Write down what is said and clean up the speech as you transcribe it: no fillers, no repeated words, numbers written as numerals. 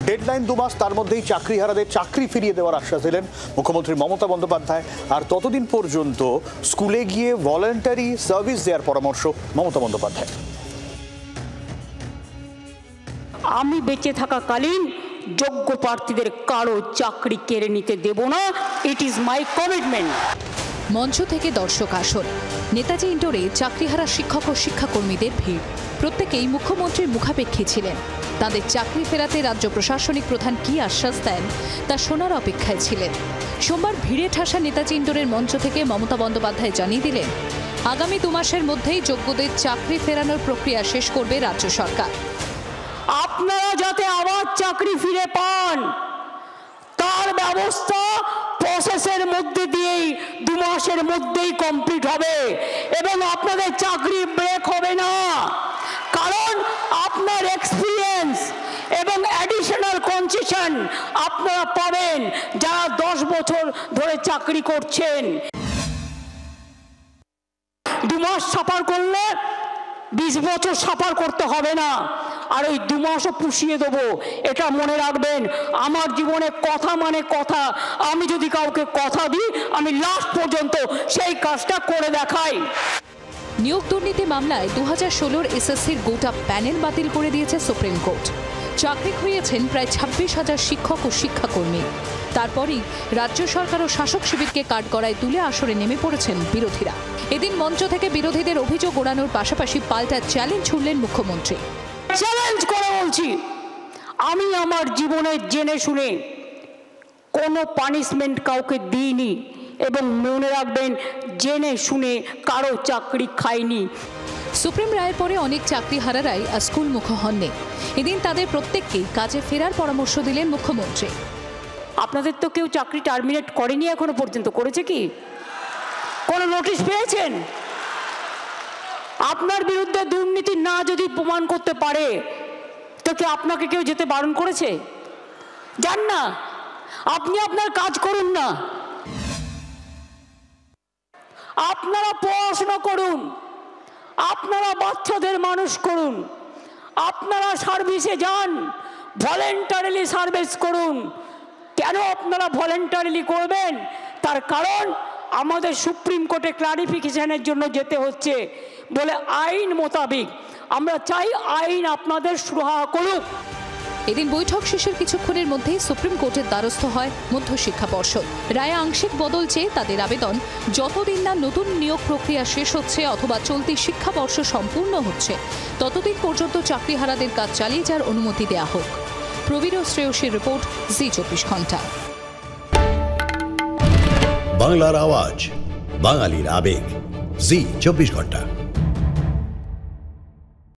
Deadline 2 মাস, তার মধ্যেই চাকরিহারাদের চাকরি ফিরিয়ে দেওয়ার আশ্বাস দিলেন মুখ্যমন্ত্রী মমতা বন্দ্যোপাধ্যায়। আর ততদিন পর্যন্ত স্কুলে গিয়ে ভলান্টারি সার্ভিস দেওয়ার পরামর্শ মমতা বন্দ্যোপাধ্যায়। আমি বেঁচে থাকাকালীন যোগ্য প্রার্থীদের কারো চাকরি কেড়ে নিতে দেব না। It is my commitment. মঞ্চ থেকে দর্শক আসন। নেতাজি ইন্ডোরে চাকরিহারা শিক্ষক ও শিক্ষাকর্মীদের ভিড়। প্রত্যেকেই মুখ্যমন্ত্রীর মুখাপেক্ষী ছিলেন। তাদের চাকরি ফেরাতে রাজ্য প্রশাসনিক প্রধান কি আশ্বাস দেন তা শোনার অপেক্ষায় ছিলেন। সোমবার ভিড়ে ঠাসা নেতাজি ইন্ডোরের মঞ্চ থেকে মমতা বন্দ্যোপাধ্যায় জানিয়ে দিলেন, আগামী 2 মাসের মধ্যেই যোগ্যদের চাকরি ফেরানোর প্রক্রিয়া শেষ করবে রাজ্য সরকার। আপনারা যাতে আবার চাকরি ফিরে পান তার ব্যবস্থা প্রসেসের মধ্যে দিয়েই 2 মাসের মধ্যেই কমপ্লিট হবে এবং আপনাদের চাকরি ব্রেক হবে না। কারণ আপনার এক্সপিরিয়েন্স এবং অ্যাডিশনাল কনসেশন আপনারা পাবেন যারা 10 বছর ধরে চাকরি করছেন। 2 মাস সাফার করলে 20 বছর সাফার করতে হবে না। আর ওই 2 মাসও পুষিয়ে দেবো, এটা মনে রাখবেন। আমার জীবনে কথা মানে কথা। আমি যদি কাউকে কথা দিই আমি লাস্ট পর্যন্ত সেই কাজটা করে দেখাই। নিয়োগ দুর্নীতি মামলায় 2016 এসএসসির গোটা প্যানেল বাতিল করে দিয়েছে সুপ্রিম কোর্ট। চাকরি খুইয়েছেন প্রায় 26,000 শিক্ষক ও শিক্ষাকর্মী। তারপরই রাজ্য সরকার ও শাসক শিবিরকে কাঠগড়ায় তুলে আসরে নেমে পড়েছেন বিরোধীরা। এদিন মঞ্চ থেকে বিরোধীদের অভিযোগ ওড়ানোর পাশাপাশি পাল্টা চ্যালেঞ্জ ছুড়লেন মুখ্যমন্ত্রী। চ্যালেঞ্জ করে বলছি, আমি আমার জীবনে জেনে শুনে কোনো পানিশমেন্ট কাউকে দিইনি এবং মনে রাখবেন জেনে শুনে কারো চাকরি খাইনি। সুপ্রিম রায়ের পরে অনেক চাকরিহারারাই স্কুলমুখ হননি। এদিন তাদের প্রত্যেককেই কাজে ফেরার পরামর্শ দিলেন মুখ্যমন্ত্রী। আপনাদের তো কেউ চাকরি টার্মিনেট করেনি এখনো পর্যন্ত, করেছে কি? কোনো নোটিশ পেয়েছেন? আপনার বিরুদ্ধে দুর্নীতি না যদি প্রমাণ করতে পারে তো কি আপনাকে কেউ যেতে বারণ করেছে? যান না, আপনি আপনার কাজ করুন না। আপনারা পড়াশোনা করুন, আপনারা বাচ্চাদের মানুষ করুন, আপনারা সার্ভিসে যান, ভলেন্টারিলি সার্ভিস করুন। কেন আপনারা ভলেন্টারিলি করবেন? তার কারণ আমাদের সুপ্রিম কোর্টে ক্লারিফিকেশনের জন্য যেতে হচ্ছে বলে আইন মোতাবেক আমরা চাই আইন আপনাদের সুরাহা করুক। এদিন বৈঠক শেষের কিছুক্ষণের মধ্যেই সুপ্রিম কোর্টের দ্বারস্থ হয় মধ্যশিক্ষা পর্ষদ। রায়ে আংশিক বদল চেয়ে তাদের আবেদন, যতদিন না নতুন নিয়োগ প্রক্রিয়া শেষ হচ্ছে অথবা চলতি শিক্ষাবর্ষ সম্পূর্ণ হচ্ছে ততদিন পর্যন্ত চাকরিহারাদের কাজ চালিয়ে যাওয়ার অনুমতি দেওয়া হোক। প্রবীর শ্রেয়সীর রিপোর্ট, জি 24 ঘন্টা। বাংলার আওয়াজ, বাঙালির আবেগ, জি 24 ঘন্টা।